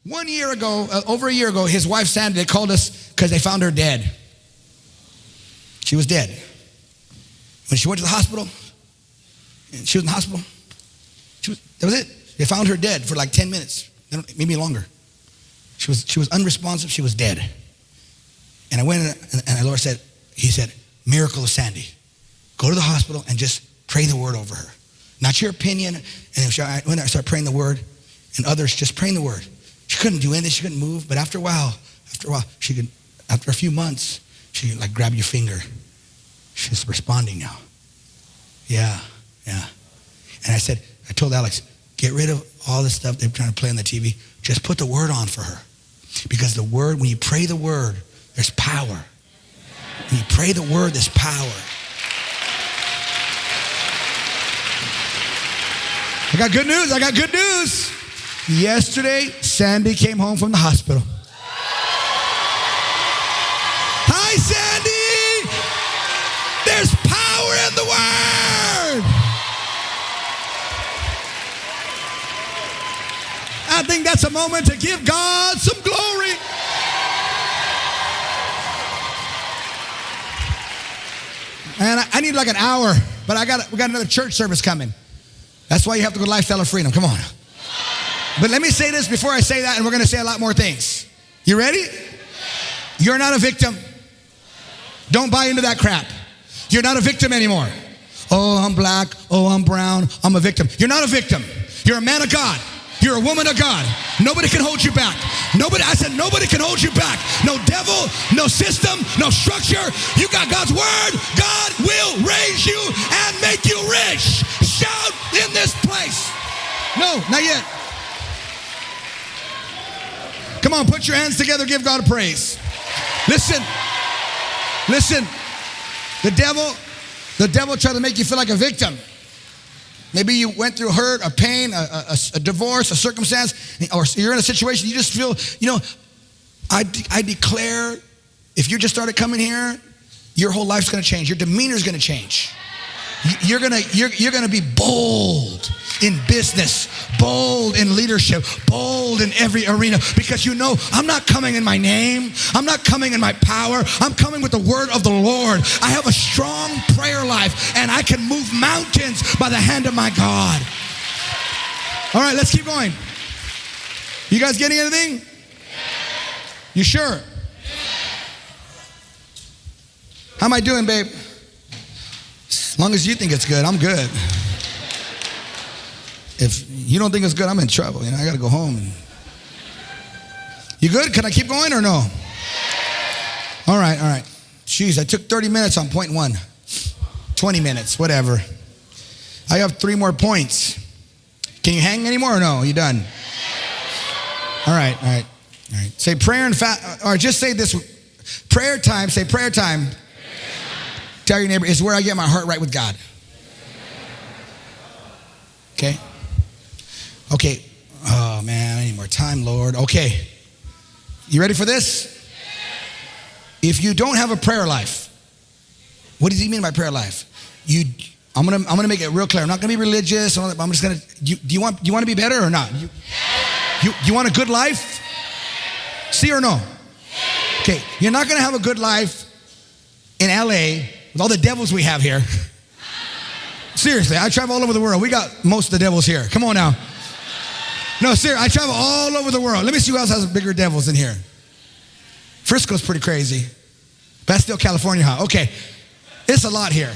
1 year ago, over a year ago, his wife Sandy, they called us because they found her dead. She was dead. When she went to the hospital, and she was in the hospital, that was it. They found her dead for like 10 minutes, maybe longer. She was unresponsive, she was dead. And I went and the Lord said, he said, miracle of Sandy. Go to the hospital and just pray the word over her. Not your opinion. And when I started praying the word, and others just praying the word. She couldn't do anything, she couldn't move, but after a while, she could, after a few months, she could like grab your finger. She's responding now. Yeah. And I told Alex, get rid of all this stuff they're trying to play on the TV. Just put the word on for her. Because the word, when you pray the word, there's power. When you pray the word, there's power. I got good news. Yesterday, Sandy came home from the hospital. Hi, Sandy! There's power in the word! I think that's a moment to give God some glory. And I need like an hour, but we got another church service coming. That's why you have to go to Lifestyle of Freedom. Come on. But let me say this before I say that, and we're going to say a lot more things. You ready? You're not a victim. Don't buy into that crap. You're not a victim anymore. Oh, I'm black. Oh, I'm brown. I'm a victim. You're not a victim. You're a man of God. You're a woman of God. Nobody can hold you back. Nobody can hold you back. No devil, no system, no structure. You got God's word. God will raise you and make you rich. Shout in this place. No, not yet. Come on, put your hands together, give God a praise. Listen. The devil tried to make you feel like a victim. Maybe you went through hurt, a pain, a divorce, a circumstance, or you're in a situation you just feel, I declare, if you just started coming here, your whole life's gonna change. Your demeanor's gonna change. You're gonna be bold in business, bold in leadership, bold in every arena, because I'm not coming in my name, I'm not coming in my power, I'm coming with the word of the Lord. I have a strong prayer life, and I can move mountains by the hand of my God. All right, let's keep going. You guys getting anything? You sure? How am I doing, babe? As long as you think it's good, I'm good. If you don't think it's good, I'm in trouble. I got to go home. You good? Can I keep going or no? All right. Jeez, I took 30 minutes on point 1. 20 minutes, whatever. I have 3 more points. Can you hang anymore or no? You done? All right. Say prayer and or just say this. Prayer time, say prayer time. Tell your neighbor, is where I get my heart right with God. Okay? Oh, man, I need more time, Lord. Okay. You ready for this? If you don't have a prayer life, what does he mean by prayer life? I'm gonna make it real clear. I'm not gonna be religious. I'm just gonna. Do you want to be better or not? You want a good life? See or no? Okay. You're not gonna have a good life in LA with all the devils we have here. Seriously, I travel all over the world. We got most of the devils here. Come on now. No, seriously, I travel all over the world. Let me see who else has bigger devils in here. Frisco's pretty crazy. But that's still California, huh? Okay. It's a lot here.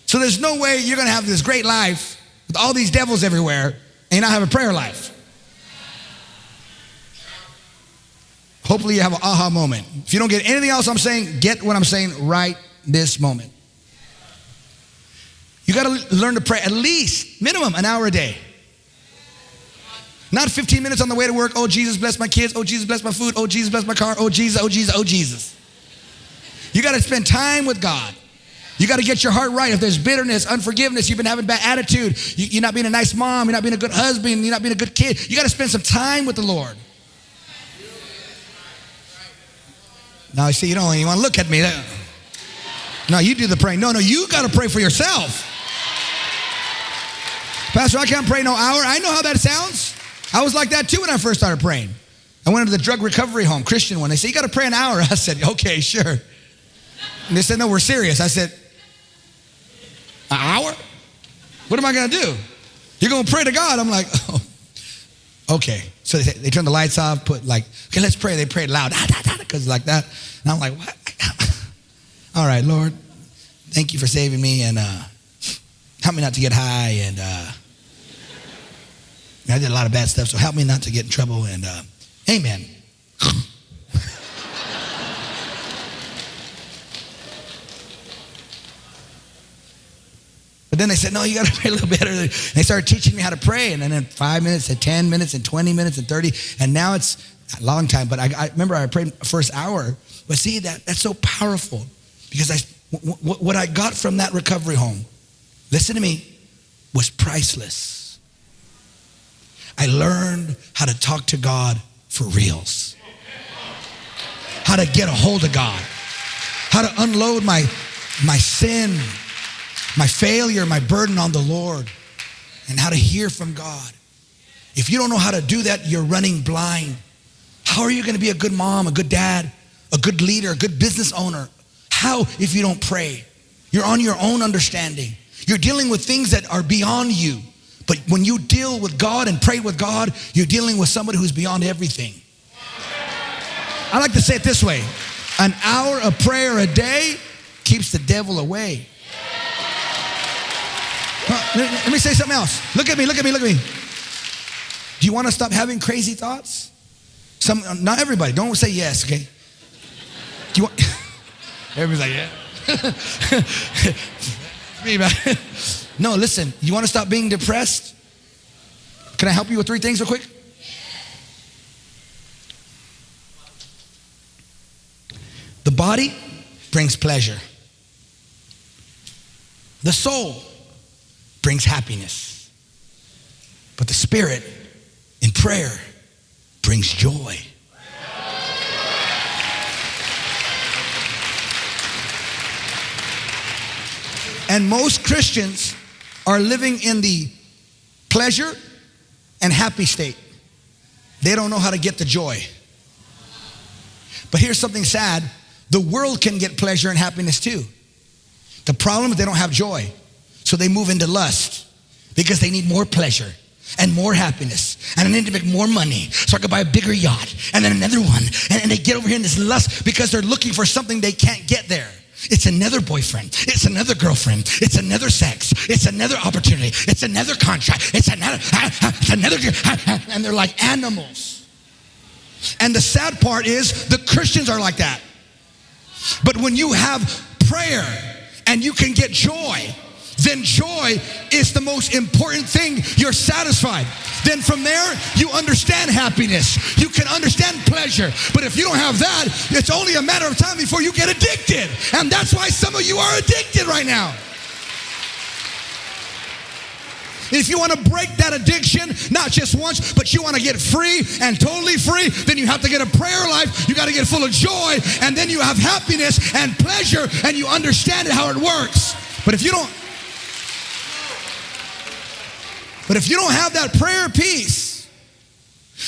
So there's no way you're going to have this great life with all these devils everywhere and you not have a prayer life. Hopefully you have an aha moment. If you don't get anything else I'm saying, get what I'm saying right this moment. You got to learn to pray at least, minimum, an hour a day. Not 15 minutes on the way to work. Oh, Jesus, bless my kids. Oh, Jesus, bless my food. Oh, Jesus, bless my car. Oh, Jesus, oh, Jesus, oh, Jesus. You got to spend time with God. You got to get your heart right. If there's bitterness, unforgiveness, you've been having bad attitude, you're not being a nice mom, you're not being a good husband, you're not being a good kid, you got to spend some time with the Lord. Now, I see you don't even want to look at me. No, you do the praying. No, you got to pray for yourself. Pastor, I can't pray no hour. I know how that sounds. I was like that too when I first started praying. I went to the drug recovery home, Christian one. They said, you got to pray an hour. I said, okay, sure. And they said, no, we're serious. I said, an hour? What am I going to do? You're going to pray to God. I'm like, oh, okay. So they turned the lights off, put like, okay, let's pray. They prayed loud, because like that. And I'm like, what? All right, Lord, thank you for saving me, and help me not to get high, and I did a lot of bad stuff, so help me not to get in trouble, and amen. But then they said, no, you got to pray a little better. And they started teaching me how to pray, and then 5 minutes and 10 minutes and 20 minutes and 30, and now it's a long time, but I remember I prayed the first hour. But see, that's so powerful, because what I got from that recovery home, listen to me, was priceless. I learned how to talk to God for reals, how to get a hold of God, how to unload my sin, my failure, my burden on the Lord, and how to hear from God. If you don't know how to do that, you're running blind. How are you going to be a good mom, a good dad, a good leader, a good business owner? How if you don't pray? You're on your own understanding. You're dealing with things that are beyond you. But when you deal with God and pray with God, you're dealing with somebody who's beyond everything. I like to say it this way. An hour of prayer a day keeps the devil away. Let me say something else. Look at me. Do you want to stop having crazy thoughts? Not everybody. Don't say yes, okay? Do you want? Everybody's like, yeah. Me, man. No, listen. You want to stop being depressed? Can I help you with 3 things real quick? The body brings pleasure. The soul brings happiness. But the spirit in prayer brings joy. And most Christians are living in the pleasure and happy state. They don't know how to get the joy. But here's something sad. The world can get pleasure and happiness too. The problem is they don't have joy. So they move into lust because they need more pleasure and more happiness. And I need to make more money so I can buy a bigger yacht and then another one. And they get over here in this lust because they're looking for something they can't get there. It's another boyfriend. It's another girlfriend. It's another sex. It's another opportunity. It's another contract. It's another, and they're like animals. And the sad part is the Christians are like that. But when you have prayer and you can get joy, then joy is the most important thing. You're satisfied. Then from there, you understand happiness. You can understand pleasure. But if you don't have that, it's only a matter of time before you get addicted. And that's why some of you are addicted right now. If you want to break that addiction, not just once, but you want to get free and totally free, then you have to get a prayer life. You got to get full of joy, and then you have happiness and pleasure, and you understand it, how it works. But if you don't have that prayer peace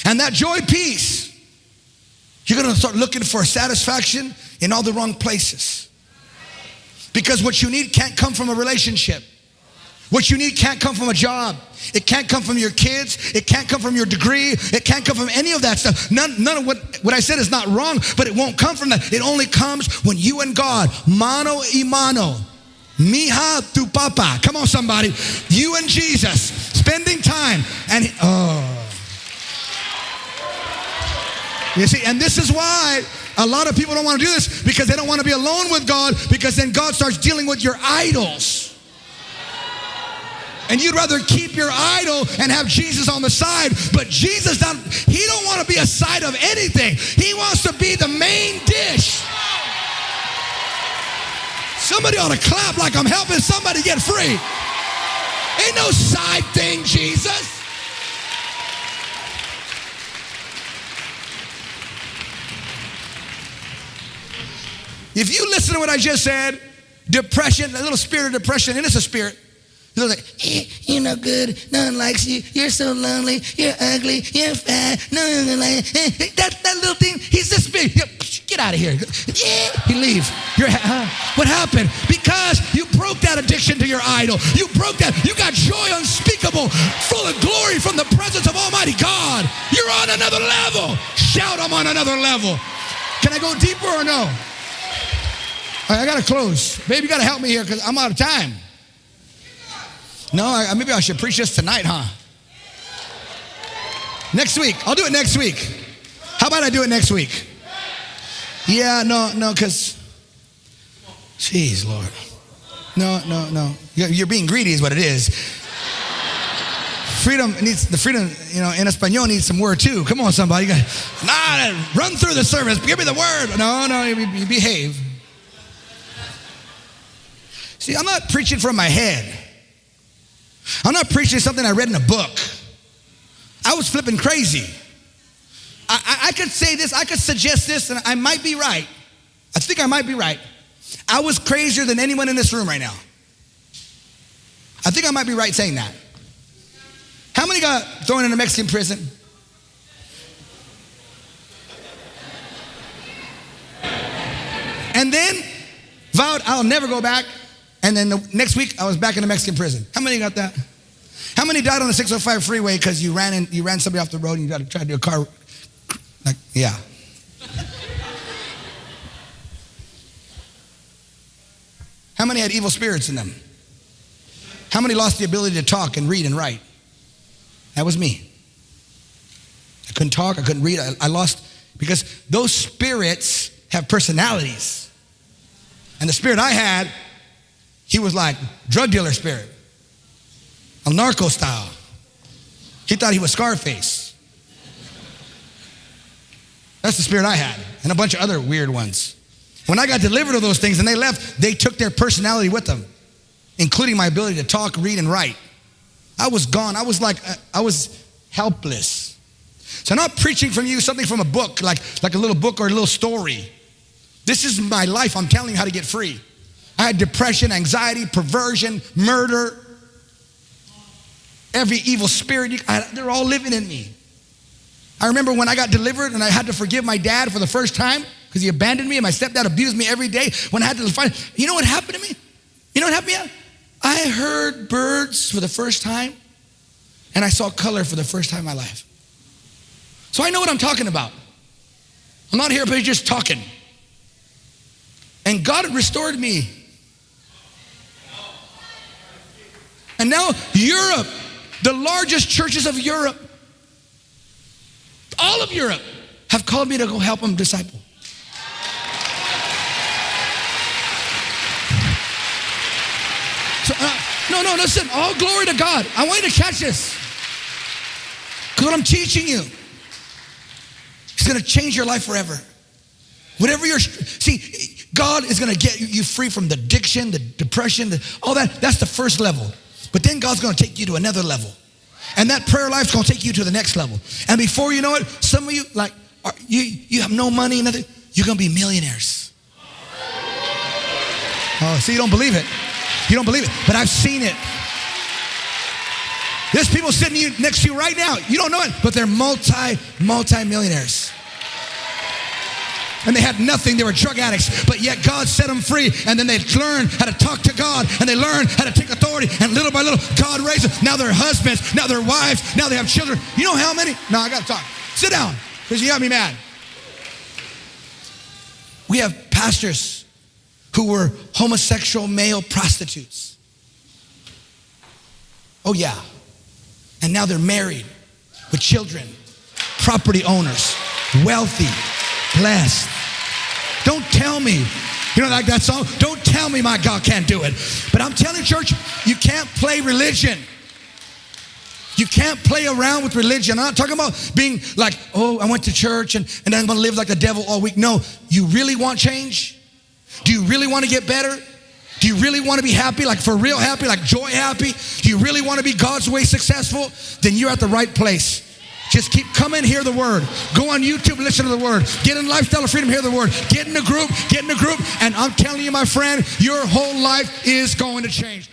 and that joy peace, you're going to start looking for satisfaction in all the wrong places. Because what you need can't come from a relationship. What you need can't come from a job. It can't come from your kids. It can't come from your degree. It can't come from any of that stuff. None of what I said is not wrong, but it won't come from that. It only comes when you and God, mano y mano, mija tu papa. Come on, somebody. You and Jesus spending time. And you see, and this is why a lot of people don't want to do this, because they don't want to be alone with God, because then God starts dealing with your idols. And you'd rather keep your idol and have Jesus on the side, but Jesus he don't want to be a side of anything. He wants to be the main dish. Somebody ought to clap like I'm helping somebody get free. Ain't no side thing, Jesus. If you listen to what I just said, depression, a little spirit of depression, and it's a spirit. He looks like, you're no good, no one likes you, you're so lonely, you're ugly, you're fat, no one likes you. That little thing, he's this big. Get out of here. He leaves. What happened? Because you broke that addiction to your idol. You broke that. You got joy unspeakable, full of glory from the presence of Almighty God. You're on another level. Shout, I'm on another level. Can I go deeper or no? All right, I got to close. Baby, you got to help me here because I'm out of time. No, maybe I should preach this tonight, huh? Next week. I'll do it next week. How about I do it next week? Yeah, no, because, jeez, Lord. No. You're being greedy is what it is. Freedom, in Espanol needs some word too. Come on, somebody. Run through the service. Give me the word. No, you behave. See, I'm not preaching from my head. I'm not preaching something I read in a book. I was flipping crazy. I could say this, I could suggest this, and I might be right. I think I might be right. I was crazier than anyone in this room right now. I think I might be right saying that. How many got thrown in a Mexican prison? And then vowed I'll never go back. And then the next week I was back in a Mexican prison. How many got that? How many died on the 605 freeway because you ran somebody off the road and you tried to do a car? Yeah. How many had evil spirits in them? How many lost the ability to talk and read and write? That was me. I couldn't talk, I couldn't read, I lost, because those spirits have personalities. And the spirit I had, he was like drug dealer spirit, a narco style. He thought he was Scarface. That's the spirit I had, and a bunch of other weird ones. When I got delivered of those things and they left, they took their personality with them, including my ability to talk, read, and write. I was gone. I was helpless. So I'm not preaching from you something from a book, like a little book or a little story. This is my life. I'm telling you how to get free. I had depression, anxiety, perversion, murder, every evil spirit. They're all living in me. I remember when I got delivered and I had to forgive my dad for the first time because he abandoned me and my stepdad abused me every day. When I had to find, you know what happened to me? You know what happened to me? I heard birds for the first time and I saw color for the first time in my life. So I know what I'm talking about. I'm not here but just talking. And God restored me. And now Europe, the largest churches of Europe, all of Europe, have called me to go help them disciple. So, no, listen, all glory to God. I want you to catch this. Because what I'm teaching you is going to change your life forever. Whatever see, God is going to get you free from the addiction, the depression, all that. That's the first level. But then God's going to take you to another level. And that prayer life's going to take you to the next level. And before you know it, some of you, you have no money, nothing. You're going to be millionaires. Oh, see, you don't believe it. You don't believe it. But I've seen it. There's people sitting next to you right now. You don't know it, but they're multi-millionaires. And they had nothing. They were drug addicts. But yet God set them free. And then they learned how to talk to God. And they learned how to take authority. And little by little, God raised them. Now they're husbands. Now they're wives. Now they have children. You know how many? No, I got to talk. Sit down, because you got me mad. We have pastors who were homosexual male prostitutes. Oh, yeah. And now they're married with children, property owners, wealthy, blessed. Don't tell me, you know, like that song, don't tell me my God can't do it. But I'm telling you, church, you can't play religion. You can't play around with religion. I'm not talking about being like, oh, I went to church and I'm going to live like the devil all week. No, you really want change? Do you really want to get better? Do you really want to be happy, like for real happy, like joy happy? Do you really want to be God's way successful? Then you're at the right place. Just keep coming, hear the word. Go on YouTube, listen to the word. Get in Lifestyle of Freedom, hear the word. Get in a group, and I'm telling you, my friend, your whole life is going to change.